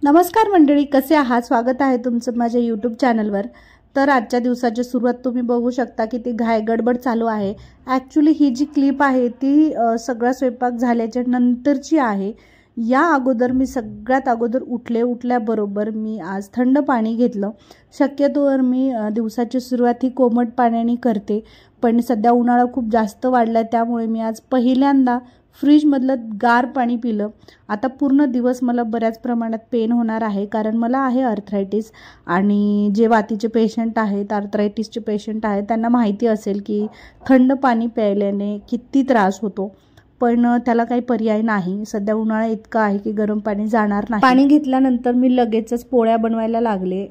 नमस्कार मंडळी, कसे आहात? स्वागत आहे तुमचं माझ्या यूट्यूब चॅनलवर। तर आजच्या दिवसाची सुरुवात तुम्ही बघू शकता की ती घाई गडबड चालू आहे। ॲक्च्युली ही जी क्लिप आहे ती सगळा स्वयंपाक झाल्याच्या नंतरची आहे। या अगोदर मी सगळ्यात अगोदर उठल्याबरोबर मी आज थंड पाणी घेतलं। शक्यतोवर मी दिवसाची सुरुवात ही कोमट पाण्याने करते, पण सध्या उन्हाळा खूप जास्त वाढला त्यामुळे मी आज पहिल्यांदा फ्रीजमधलं गार पाणी पिलं। आता पूर्ण दिवस मला बऱ्याच प्रमाणात पेन होणार आहे, कारण मला आहे आर्थरायटिस। आणि जे वातीचे पेशंट आहेत, आर्थरायटिसचे पेशंट आहेत, त्यांना माहिती असेल की थंड पाणी प्यायल्याने किती त्रास होतो, पण त्याला काही पर्याय नाही। सध्या उन्हाळा इतका आहे की गरम पाणी जाणार नाही। पाणी घेतल्यानंतर मी लगेचच पोळ्या बनवायला लागले।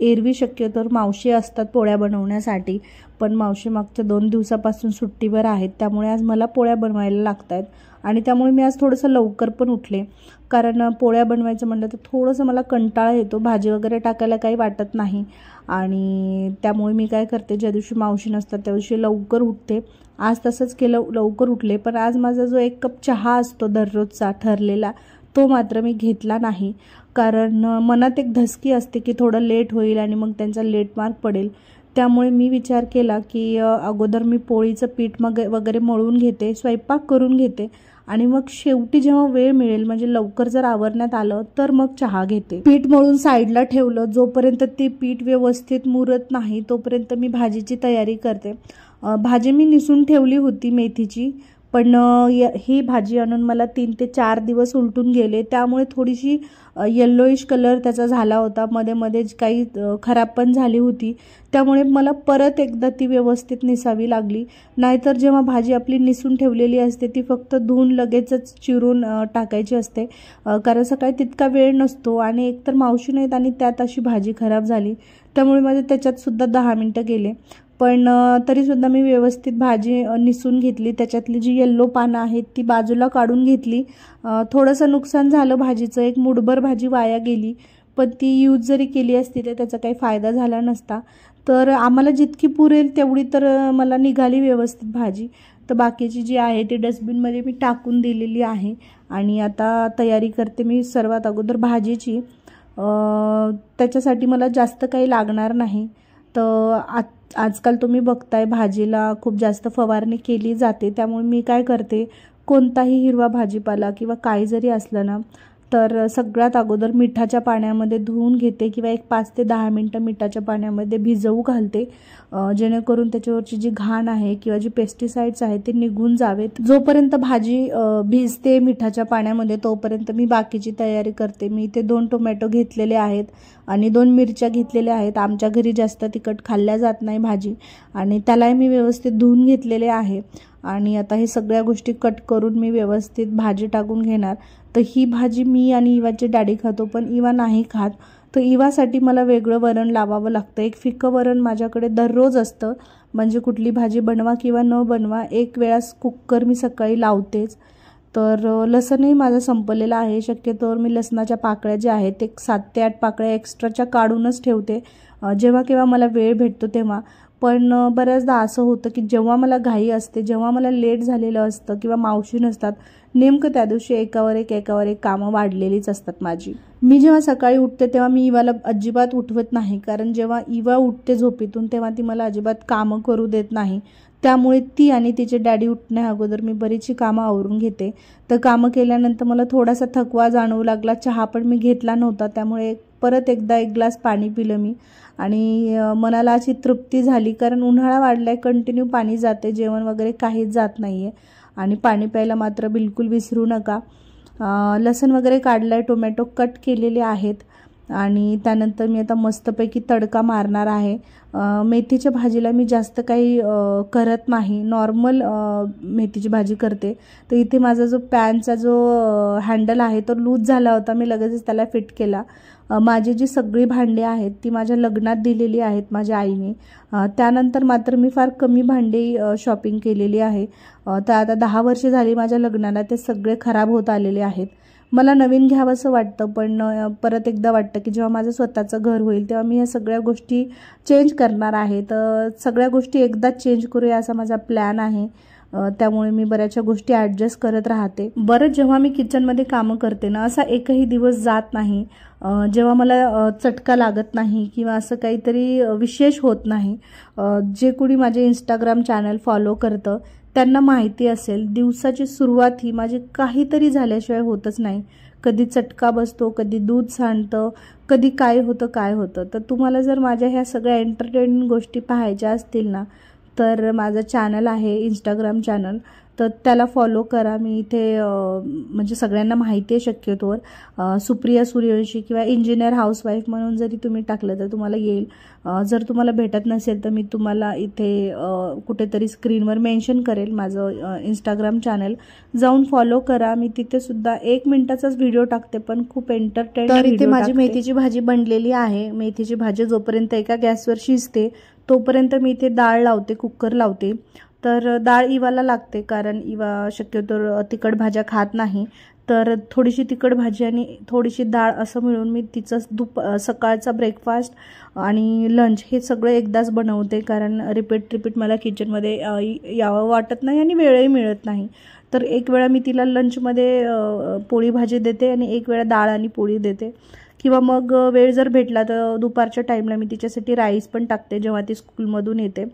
एरवी शक्यतो मावशी असतात पोळ्या बनवण्यासाठी, पण मावशी मागच्या 2 दिवसापासून सुट्टीवर आहेत, त्यामुळे आज मला पोळ्या बनवायला लागतात। आणि त्यामुळे मी आज थोडंसं लवकर पण उठले, कारण पोळ्या बनवायचं म्हटलं तर थोडंसं मला कंटाळा येतो, भाजी वगैरे टाकायला काही वाटत नाही। आणि त्यामुळे मी काय करते, ज्या दिवशी मावशी नसतात त्या दिवशी लवकर उठते। आज तसंच केलं, लवकर उठले, पण आज माझा जो 1 कप चहा असतो दररोजचा ठरलेला, तो मात्र मी घेतला नाही, कारण मनात एक धसकी असते की थोडं लेट होईल आणि मग त्यांचा लेट मार्क पडेल। त्यामुळे मी विचार केला की अगोदर मी पोळीचं पीठ वगैरे मळून घेते, स्वयंपाक करून घेते, आणि मग शेवटी जेव्हा वेळ मिळेल, म्हणजे लवकर जर आवरण्यात आलं तर मग चहा घेते। पीठ मळून साईडला ठेवलं, जोपर्यंत ते पीठ व्यवस्थित मुरत नाही तोपर्यंत मी भाजीची तयारी करते। भाजी मी निसून ठेवली होती मेथीची, पण ही भाजी आणून मला 3 ते 4 दिवस उलटून गेले, त्यामुळे थोडीशी येल्लोइश कलर त्याचा झाला होता, मध्ये काही खराब पण झाली होती। त्यामुळे मला परत एकदा ती व्यवस्थित निसावी लागली। नाहीतर जेव्हा भाजी आपली निसून ठेवलेली असते ती फक्त धुवून लगेचच चिरून टाकायची असते, कारण सकाळी तितका वेळ नसतो, आणि एकतर मावशी नाहीत आणि त्यात अशी भाजी खराब झाली, त्यामुळे माझे त्याच्यात सुद्धा 10 मिनिटं गेले। पण तरीसुद्धा मी व्यवस्थित भाजी निसून घेतली, त्याच्यातली जी येल्लो पानं आहेत ती बाजूला काढून घेतली। थोडंसं नुकसान झालं भाजीचं, एक मुठभर भाजी वाया गेली, पण ती यूज जरी केली असती तर त्याचा काही फायदा झाला नसता। तर आम्हाला जितकी पुरेल तेवढी तर मला निघाली व्यवस्थित भाजी। तर बाकीची जी आहे ती डस्टबिनमध्ये मी टाकून दिलेली आहे, आणि आता तयारी करते मी सर्वात अगोदर भाजीची। त्याच्यासाठी मला जास्त काही लागणार नाही। तर आजकाल तुम्ही बघताय भाजीला खूप जास्त फवारणी केली जाते, त्यामुळे मी काय करते, कोणताही हिरवा भाजीपाला किंवा काही जरी असलं ना, तर सगळ्यात अगोदर मिठाच्या पाण्यामध्ये धुवून घेते, किंवा एक 5 ते 10 मिनिटं मिठाच्या पाण्यामध्ये भिजवू घालते, जेणेकरून त्याच्यावरची जी घाण आहे किंवा जी पेस्टिसाइड्स आहेत ते निघून जावेत। जोपर्यंत भाजी भिजते मिठाच्या पाण्यामध्ये तोपर्यंत मी बाकीची तयारी करते। मी इथे 2 टोमॅटो घेतलेले आहेत आणि 2 मिरच्या घेतलेल्या आहेत। आमच्या घरी जास्त तिखट खाल्ल्या जात नाही भाजी, आणि त्यालाही मी व्यवस्थित धुवून घेतलेले आहे। आणि आता हे सगळ्या गोष्टी कट करून मी व्यवस्थित भाजी टाकून घेणार। तर ही भाजी मी आणि इवाचे डॅडी खातो, पण इवा नाही खात, तर इवासाठी मला वेगळं वरण लावावं लागतं। एक फिक्कं वरण माझ्याकडे दररोज असतं, म्हणजे कुठली भाजी बनवा किंवा न बनवा, एक वेळास कुकर मी सकाळी लावतेच। तर लसणही माझं संपलेलं आहे, शक्यतोवर मी लसणाच्या पाकळ्या ज्या आहेत ते 7 ते 8 पाकळ्या एक्स्ट्राच्या काढूनच ठेवते, जेव्हा केव्हा मला वेळ भेटतो तेव्हा। पण बऱ्याचदा असं होतं की जेव्हा मला घाई असते, जेव्हा मला लेट झालेलं असतं किंवा मावशी नसतात, नेमकं त्या दिवशी एकावर एक कामं वाढलेलीच असतात माझी। मी जेव्हा सकाळी उठते तेव्हा मी इवाला अजिबात उठवत नाही, कारण जेव्हा इवा उठते झोपेतून तेव्हा ती मला अजिबात कामं करू देत नाही। त्यामुळे ती आणि तिचे डॅडी उठण्या अगोदर मी बरीचशी कामं आवरून घेते। तर कामं केल्यानंतर मला थोडासा थकवा जाणवू लागला, चहा पण मी घेतला नव्हता, त्यामुळे परत एकदा 1 ग्लास पाणी पिलं मी, आणि मनाला अशी तृप्ती झाली, कारण उन्हाळा वाढलाय, कंटिन्यू पाणी जाते, जेवण वगैरे काहीच जात नाहीये। आणि पाणी प्यायला मात्र बिलकुल विसरू नका। लसण वगैरे काढलाय, टोमॅटो कट केलेले आहेत, आणि त्यानंतर मी आता मस्तपैकी तडका मारणार आहे। मेथीच्या भाजीला मी जास्त काही करत नाही, नॉर्मल मेथीची भाजी करते। तर इथे माझा जो पॅनचा जो हँडल आहे तो लूज झाला होता, मी लगेचच त्याला फिट केला। माझी जी सगळी भांडी आहेत ती माझ्या लग्नात दिलेली आहेत माझ्या आईने, त्यानंतर मात्र मी फार कमी भांडी शॉपिंग केलेली आहे। तर आता 10 वर्षे झाली माझ्या लग्नाला, ते सगळे खराब होत आलेले आहेत। मला नवीन घ्यावंसं वाटतं, पण परत एकदा वाटतं की जेव्हा माझं स्वतःचं घर होईल तेव्हा मी या सगळ्या गोष्टी चेंज करणार आहे। तर सगळ्या गोष्टी एकदाच चेंज करूया असा माझा प्लॅन आहे। त्यामुळे मी बऱ्याचशा गोष्टी ॲडजस्ट करत राहते. बरं, जेव्हा मी किचनमध्ये कामं करते ना, असा एकही दिवस जात नाही जेव्हा मला चटका लागत नाही किंवा असं काहीतरी विशेष होत नाही. जे कोणी माझे इंस्टाग्राम चॅनल फॉलो करतं त्यांना माहिती असेल, दिवसाची सुरुवात ही माझी काहीतरी झाल्याशिवाय होतच नाही. कधी चटका बसतो, कधी दूध सांडतं, कधी काय होतं. तर तुम्हाला जर माझ्या ह्या सगळ्या एंटरटेनिंग गोष्टी पाहायच्या असतील ना, तर माझं चॅनल आहे इंस्टाग्राम चॅनल, तर त्याला फॉलो करा. मी इथे म्हणजे सगळ्यांना माहिती आहे शक्यतोवर सुप्रिया सूर्यवंशी किंवा इंजिनियर हाऊसवाईफ म्हणून जरी तुम्ही टाकलं तर तुम्हाला येईल. जर तुम्हाला भेटत नसेल तर मी तुम्हाला इथे कुठेतरी स्क्रीनवर मेन्शन करेल माझं इंस्टाग्राम चॅनल, जाऊन फॉलो करा. मी तिथे सुद्धा 1 मिनिटाचाच व्हिडिओ टाकते, पण खूप एंटरटेनिंग. तर इथे माझी मेथीची भाजी बनलेली आहे. मेथीची भाजी जोपर्यंत एका गॅसवर शिजते तोपर्यंत मी इथे डाळ लावते, कुकर लावते. तर डाळ इवाला लागते, कारण इवा शक्यतो तिखट भाज्या खात नाही. तर थोडीशी तिखट भाजी आणि थोडीशी डाळ असं मिळून मी तिचं सकाळचा ब्रेकफास्ट आणि लंच हे सगळं एकदाच बनवते, कारण रिपीट मला किचनमध्ये यावं वाटत नाही आणि वेळही मिळत नाही. तर एक वेळा मी तिला लंचमध्ये पोळी भाजी देते आणि एक वेळा डाळ आणि पोळी देते, किंवा मग वेळ जर भेटला तर दुपारच्या टाईमला मी तिच्यासाठी राईस पण टाकते जेव्हा ती स्कूलमधून येते.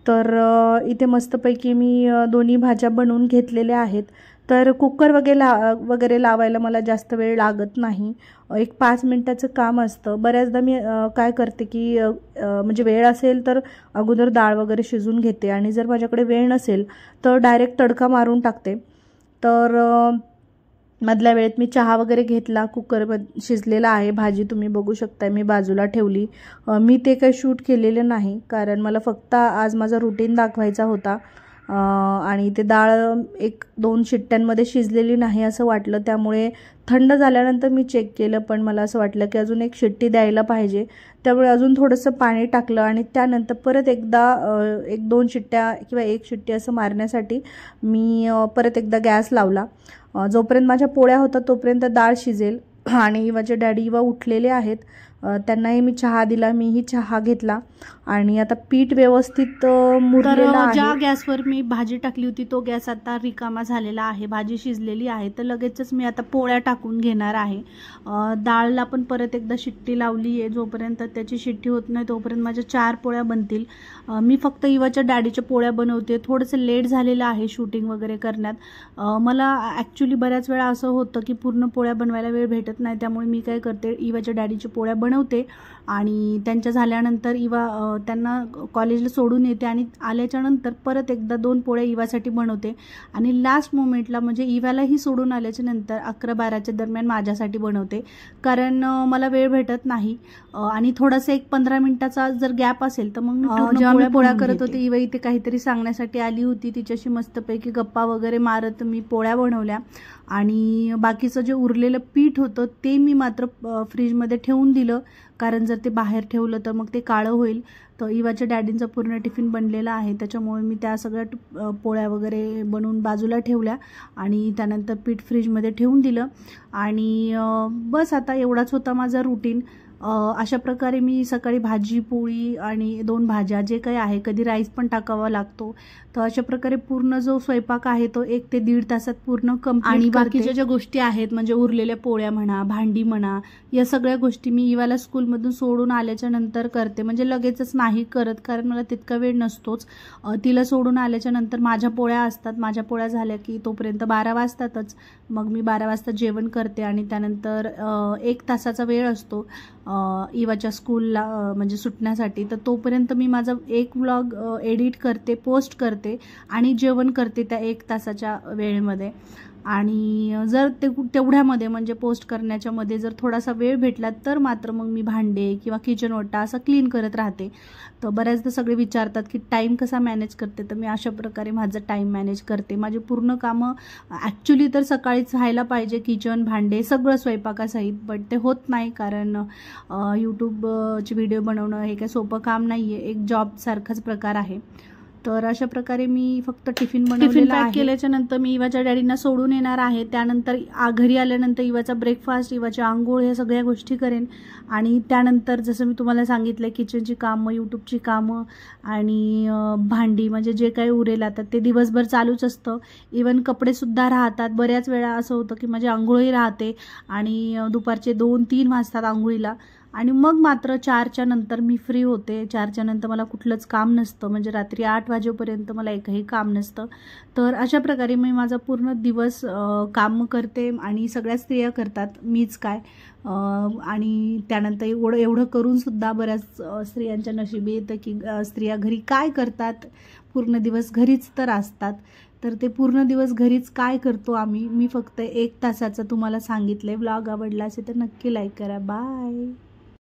तर इथे मस्तपैकी मी दोन्ही भाज्या बनवून घेतलेल्या आहेत. तर कुकर वगैरे लावायला मला जास्त वेळ लागत नाही, एक 5 मिनिटाचं काम असतं. बऱ्याचदा मी काय करते की म्हणजे वेळ असेल तर अगोदर डाळ वगैरे शिजून घेते, आणि जर माझ्याकडे वेळ नसेल तर डायरेक्ट तडका मारून टाकते. तर मधल्या वेळेत मी चहा वगैरे घेतला, कुकरमध्ये शिजलेला आहे. भाजी तुम्ही बघू शकता मी बाजूला ठेवली. मी ते काही शूट केलेलं नाही, कारण मला फक्त आज माझा रुटीन दाखवायचा होता. आणि ते डाळ 1-2 शिट्ट्यांमध्ये शिजलेली नाही असं वाटलं, त्यामुळे थंड झाल्यानंतर मी चेक केलं, पण मला असं वाटलं की अजून 1 शिट्टी द्यायला पाहिजे. त्यामुळे अजून थोडंसं पाणी टाकलं आणि त्यानंतर परत एकदा 1-2 शिट्ट्या किंवा 1 शिट्टी असं मारण्यासाठी मी परत एकदा गॅस लावला. जोपर्यंत माझ्या पोळ्या होतात तोपर्यंत डाळ शिजेल. आणि माझे डॅडी उठलेले आहेत, त्यांनाही मी चहा दिला, मीही चहा घेतला. आणि आता पीठ व्यवस्थित मुरलेलं आहे. ज्या गॅसवर मी भाजी टाकली होती तो गॅस आता रिकामा झालेला आहे, भाजी शिजलेली आहे. तर लगेचच मी आता पोळ्या टाकून घेणार आहे. डाळला पण परत एकदा शिट्टी लावली आहे. जोपर्यंत त्याची शिट्टी होत नाही तोपर्यंत माझ्या 4 पोळ्या बनतील. मी फक्त इवाच्या डॅडीच्या पोळ्या बनवते. थोडंसं लेट झालेलं आहे शूटिंग वगैरे करण्यात. मला ॲक्च्युली बऱ्याच वेळा असं होतं की पूर्ण पोळ्या बनवायला वेळ भेटत नाही, त्यामुळे मी काय करते, इवाच्या डॅडीच्या पोळ्या बनवते आणि त्यांच्या झाल्यानंतर इवा त्यांना कॉलेजला सोडून येते आणि आल्याच्यानंतर परत एकदा 2 पोळ्या इवासाठी बनवते. आणि लास्ट मोमेंटला म्हणजे इवालाही सोडून आल्याच्या नंतर 11-12च्या दरम्यान माझ्यासाठी बनवते, कारण मला वेळ भेटत नाही. आणि थोडासा 15 मिनिटाचा जर गॅप असेल तर मग जेव्हा मी पोळ्या करत होते, इवा इथे काहीतरी सांगण्यासाठी आली होती. तिच्याशी मस्तपैकी गप्पा वगैरे मारत मी पोळ्या बनवल्या. आणि बाकीचं जे उरलेलं पीठ होतं ते मी मात्र फ्रीजमध्ये ठेवून दिलं, कारण जर ते बाहेर ठेवलं तर मग ते काळं होईल. तर इवाच्या डॅडींचा पूर्ण टिफिन बनलेला आहे, त्याच्यामुळे मी त्या सगळ्या पोळ्या वगैरे बनवून बाजूला ठेवल्या आणि त्यानंतर पीठ फ्रीजमध्ये ठेवून दिलं. आणि बस आता एवढाच होता माझा रुटीन. अशा प्रकारे मी सकाळी भाजी पोळी आणि 2 भाज्या जे काही आहे, कधी राईस पण टाकावा लागतो. तर अशा प्रकारे पूर्ण जो स्वयंपाक आहे तो 1 ते 1.5 तासात पूर्ण कंप्लीट. आणि बाकीच्या ज्या गोष्टी आहेत म्हणजे उरलेल्या पोळ्या म्हणा, भांडी म्हणा, या सगळ्या गोष्टी मी इवाला स्कूलमधून सोडून आल्याच्या नंतर करते. म्हणजे लगेचच नाही करत, कारण मला तितका वेळ नसतोच. तिला सोडून आल्याच्या नंतर माझ्या पोळ्या असतात. माझ्या पोळ्या झाल्या की तोपर्यंत 12 वाजतातच. मग मी 12 वाजता जेवण करते आणि त्यानंतर 1 तासाचा वेळ असतो इवाच्या स्कूलला म्हणजे सुटण्यासाठी. तर तोपर्यंत मी माझा एक व्लॉग एडिट करते, पोस्ट करते आणि जेवण करते त्या 1 तासाच्या वेळेमध्ये. आणि जर तेवढ्यामध्ये म्हणजे पोस्ट करण्याच्या मध्ये जर थोडासा वेळ भेटला तर मात्र मग मी भांडे किंवा किचन ओटा असं क्लीन करत राहते. तर बऱ्याचदा सगळे विचारतात की टाईम कसा मॅनेज करते, तर मी अशा प्रकारे माझं टाईम मॅनेज करते. माझी पूर्ण कामं ॲक्च्युली तर सकाळीच व्हायला पाहिजे, किचन भांडे सगळं स्वयंपाकासहित, बट ते होत नाही, कारण यूट्यूबचे व्हिडिओ बनवणं हे काही सोपं काम नाही आहे, एक जॉबसारखाच प्रकार आहे. तर अशा प्रकारे मी फक्त टिफिन बनवलेला आहे. केल्याच्या नंतर मी इवाच्या डॅडींना सोडून येणार आहे. त्यानंतर घरी आल्यानंतर इवाचा ब्रेकफास्ट, इवाची आंघोळ, ह्या सगळ्या गोष्टी करेन. आणि त्यानंतर जसं मी तुम्हाला सांगितलं किचनची कामं, यूट्यूबची कामं आणि भांडी, म्हणजे जे काही उरेल आता ते दिवसभर चालूच असतं. इवन कपडेसुद्धा राहतात. बऱ्याच वेळा असं होतं की माझी आंघोळही राहते आणि दुपारचे 2-3 वाजतात आंघोळीला. आणि मग मात्र 4च्या नंतर मी फ्री होते. 4च्या नंतर मला कुठलंच काम नसतं, म्हणजे रात्री 8 वाजेपर्यंत मला एकही काम नसतं. तर अशा प्रकारे मी माझा पूर्ण दिवस काम करते आणि सगळ्या स्त्रिया करतात, मीच काय. आणि त्यानंतर एवढं करूनसुद्धा बऱ्याच स्त्रियांच्या नशिबी येतं की स्त्रिया घरी काय करतात, पूर्ण दिवस घरीच तर असतात. तर ते पूर्ण दिवस घरीच काय करतो आम्ही, मी फक्त 1 तासाचं तुम्हाला सांगितलं आहे. व्लॉग आवडला असेल तर नक्की लाईक करा. बाय.